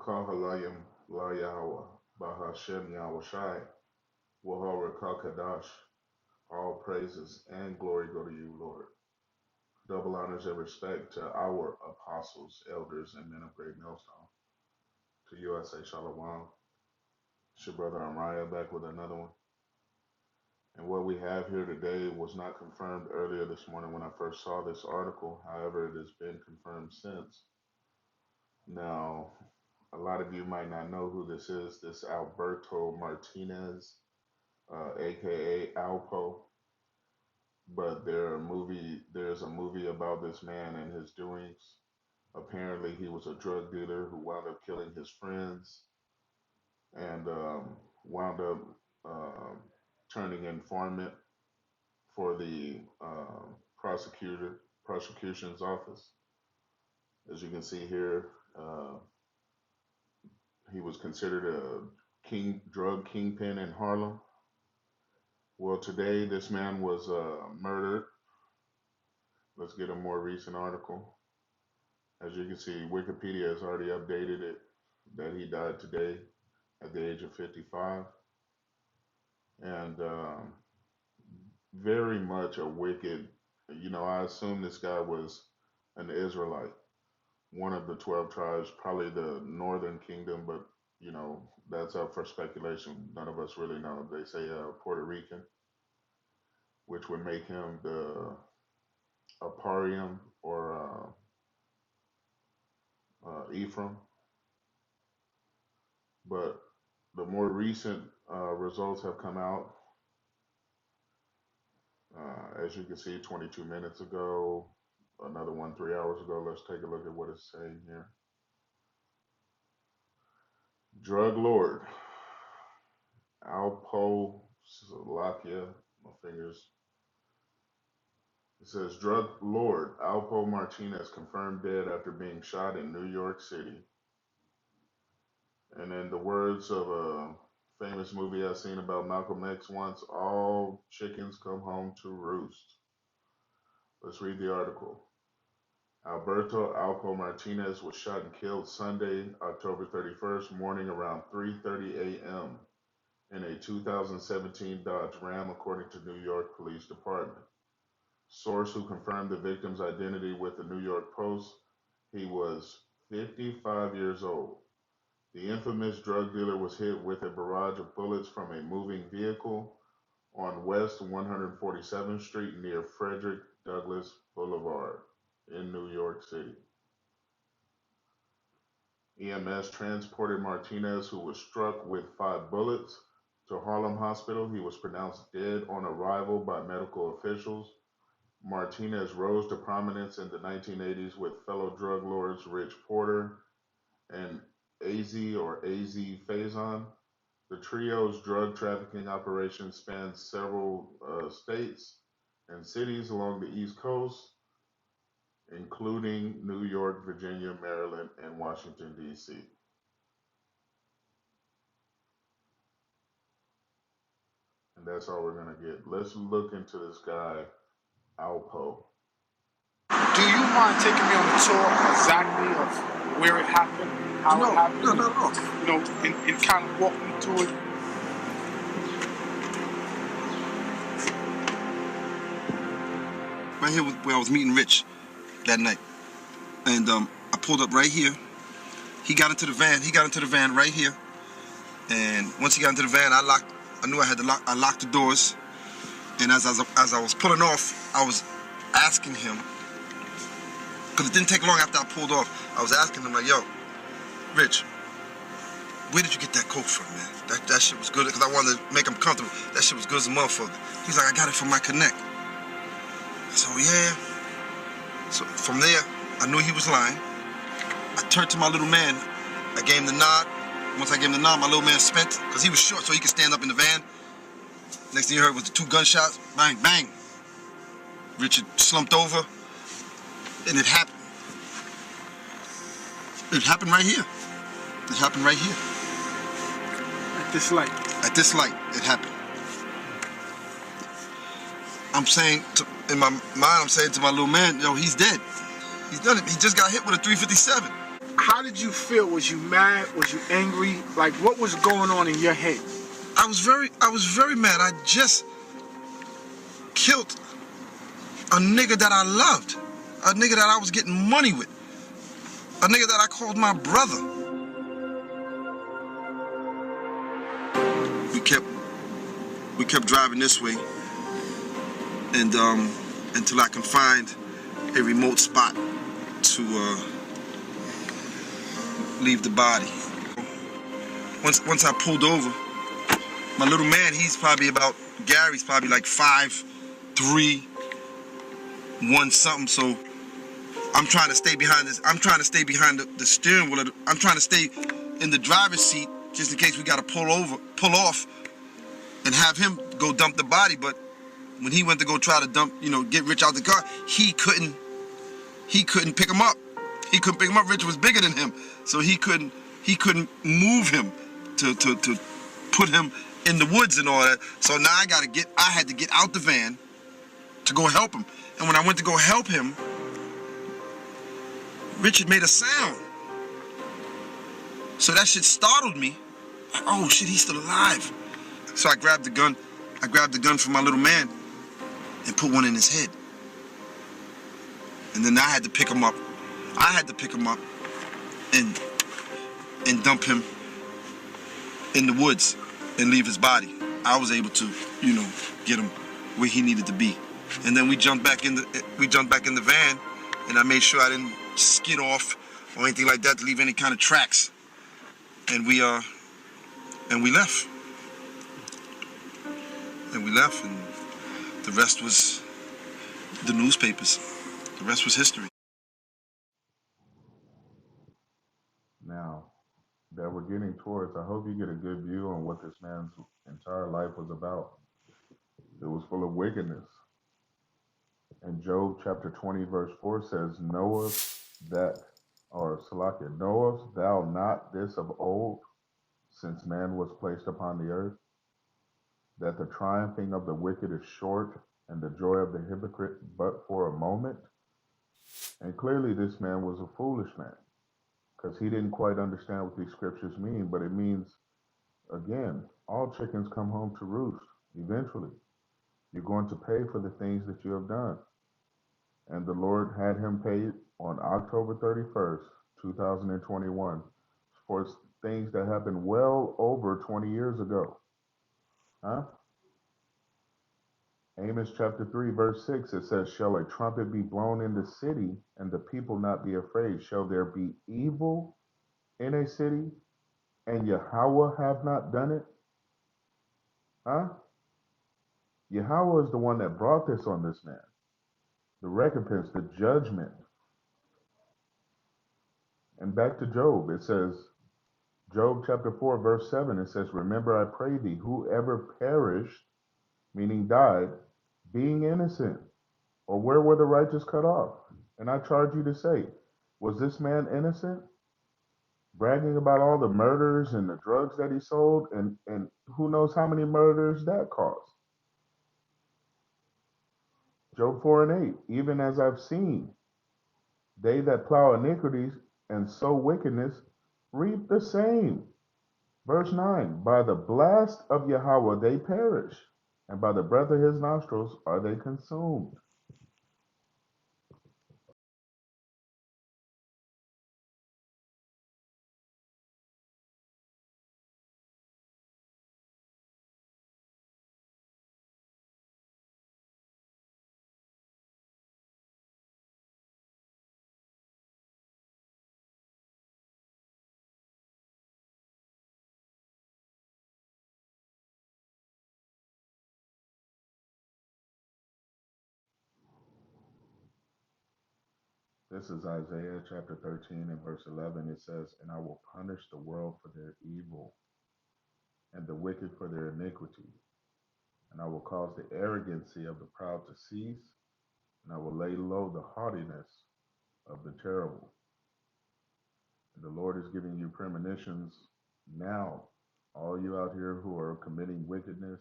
Kahalayim La Yahweh, Bahashem Yahushai, Wahara Kakadash. All praises and glory go to you, Lord. Double honors and respect to our apostles, elders, and men of great millstone. To you I say Shalom. It's your brother Amariah back with another one. And what we have here today was not confirmed earlier this morning when I first saw this article. However, it has been confirmed since. Now, a lot of you might not know who this is. This Alberto Martinez, aka Alpo. But there's a movie about this man and his doings. Apparently, he was a drug dealer who wound up killing his friends and wound up um turning informant for the prosecution's office. As you can see here, uh, he was considered a drug kingpin in Harlem. Well, today this man was murdered. Let's get a more recent article. As you can see, Wikipedia has already updated it that he died today at the age of 55. And very much a wicked, I assume this guy was an Israelite, one of the 12 tribes, probably the northern kingdom, but, that's up for speculation. None of us really know. They say Puerto Rican, which would make him the Aparium or Ephraim. But the more recent results have come out. As you can see, 22 minutes ago, another one 3 hours ago. Let's take a look at what it's saying here. Drug Lord, Alpo Slovakia, my fingers. It says Drug Lord Alpo Martinez confirmed dead after being shot in New York City. And in the words of a famous movie I seen about Malcolm X once, all chickens come home to roost. Let's read the article. Alberto Alpo Martinez was shot and killed Sunday, October 31st morning around 3:30 a.m. in a 2017 Dodge Ram, according to New York Police Department. Source who confirmed the victim's identity with the New York Post, he was 55 years old. The infamous drug dealer was hit with a barrage of bullets from a moving vehicle on West 147th Street near Frederick Douglass Boulevard in New York City. EMS transported Martinez, who was struck with 5 bullets, to Harlem Hospital. He was pronounced dead on arrival by medical officials. Martinez rose to prominence in the 1980s with fellow drug lords Rich Porter and AZ Faison. The trio's drug trafficking operation spans several states and cities along the East Coast, including New York, Virginia, Maryland, and Washington, D.C. And that's all we're going to get. Let's look into this guy, Alpo. Do you mind taking me on a tour exactly of where it happened, how it happened? No. And kind of walk me through it. Right here where I was meeting Rich that night. And I pulled up right here. He got into the van. He got into the van right here. And once he got into the van, I knew I had to lock. I locked the doors. And as I was pulling off, I was asking him, because it didn't take long after I pulled off, I was asking him like, yo, Rich, where did you get that coke from, man? That shit was good, because I wanted to make him comfortable. That shit was good as a motherfucker. He's like, I got it from my connect. So yeah. So from there, I knew he was lying. I turned to my little man. I gave him the nod. Once I gave him the nod, my little man spent, because he was short so he could stand up in the van. Next thing you heard was the 2 gunshots. Bang, bang. Richard slumped over. And it happened. It happened right here. It happened right here. At this light. At this light, it happened. I'm saying, in my mind, I'm saying to my little man, yo, he's dead. He's done it. He just got hit with a 357. How did you feel? Was you mad? Was you angry? Like, what was going on in your head? I was very mad. I just killed a nigga that I loved, a nigga that I was getting money with, a nigga that I called my brother. We kept driving this way, and until I can find a remote spot to leave the body. Once I pulled over, my little man, Gary's probably like 5'3", 1 something. So I'm trying to stay behind this. I'm trying to stay behind the steering wheel. I'm trying to stay in the driver's seat just in case we got to pull off, and have him go dump the body. But when he went to go try to get Rich out the car, he couldn't pick him up. He couldn't pick him up. Rich was bigger than him, so he couldn't move him to put him in the woods and all that. So now I had to get out the van to go help him. And when I went to go help him, Richard made a sound. So that shit startled me. Like, oh shit, he's still alive. So I grabbed the gun. I grabbed the gun from my little man and put one in his head. And then I had to pick him up. And dump him in the woods and leave his body. I was able to, get him where he needed to be. And then we jumped back in the van, and I made sure I didn't skid off or anything like that to leave any kind of tracks. And we left. And the rest was the newspapers. The rest was history. Now that we're getting towards, I hope you get a good view on what this man's entire life was about. It was full of wickedness. And Job chapter 20, verse 4 says, knowest thou not this of old, since man was placed upon the earth, that the triumphing of the wicked is short, and the joy of the hypocrite but for a moment? And clearly this man was a foolish man, because he didn't quite understand what these scriptures mean, but it means, again, all chickens come home to roost eventually. You're going to pay for the things that you have done. And the Lord had him paid on October 31st, 2021, for things that happened well over 20 years ago. Huh? Amos chapter 3, verse 6, it says, shall a trumpet be blown in the city, and the people not be afraid? Shall there be evil in a city, and Yahweh have not done it? Huh? Yahweh is the one that brought this on this man. The recompense, the judgment. And back to Job, it says, Job chapter 4, verse 7, it says, remember, I pray thee, whoever perished, meaning died, being innocent, or where were the righteous cut off? And I charge you to say, was this man innocent? Bragging about all the murders and the drugs that he sold, and who knows how many murders that caused. Job 4 and 8, even as I've seen, they that plow iniquities and sow wickedness reap the same. Verse 9, by the blast of Yahweh they perish, and by the breath of his nostrils are they consumed. This is Isaiah chapter 13 and verse 11. It says, and I will punish the world for their evil, and the wicked for their iniquity. And I will cause the arrogancy of the proud to cease, and I will lay low the haughtiness of the terrible. And the Lord is giving you premonitions now, all you out here who are committing wickedness,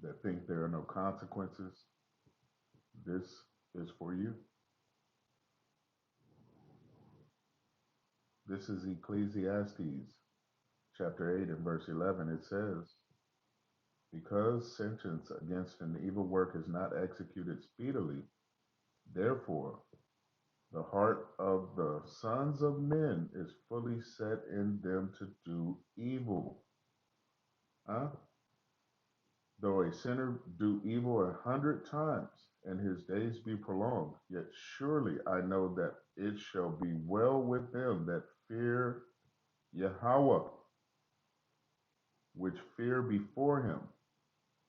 that think there are no consequences. This is for you. This is Ecclesiastes chapter 8 and verse 11. It says, because sentence against an evil work is not executed speedily, therefore the heart of the sons of men is fully set in them to do evil. Huh? Though a sinner do evil 100 times, and his days be prolonged, yet surely I know that it shall be well with them that fear Yahweh, which fear before him.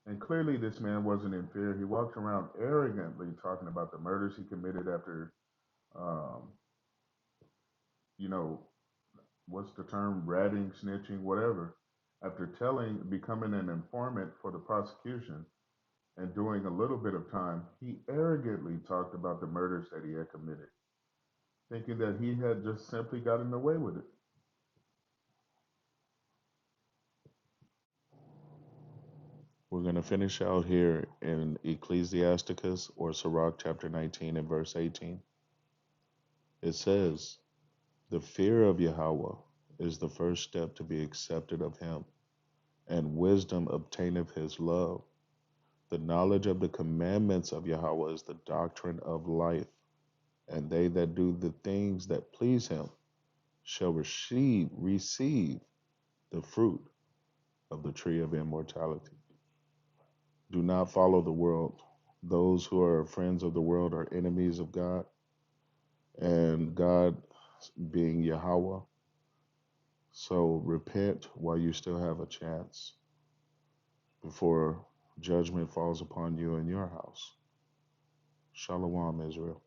And clearly, this man wasn't in fear. He walked around arrogantly talking about the murders he committed after, um, you know, what's the term? Ratting, snitching, whatever. After becoming an informant for the prosecution and doing a little bit of time, he arrogantly talked about the murders that he had committed, thinking that he had just simply gotten away with it. We're going to finish out here in Ecclesiasticus or Sirach chapter 19 and verse 18. It says, the fear of Yahweh is the first step to be accepted of him, and wisdom obtaineth his love. The knowledge of the commandments of Yahweh is the doctrine of life, and they that do the things that please him shall receive the fruit of the tree of immortality. Do not follow the world. Those who are friends of the world are enemies of God, and God being Yahweh. So repent while you still have a chance before judgment falls upon you and your house. Shalom, Israel.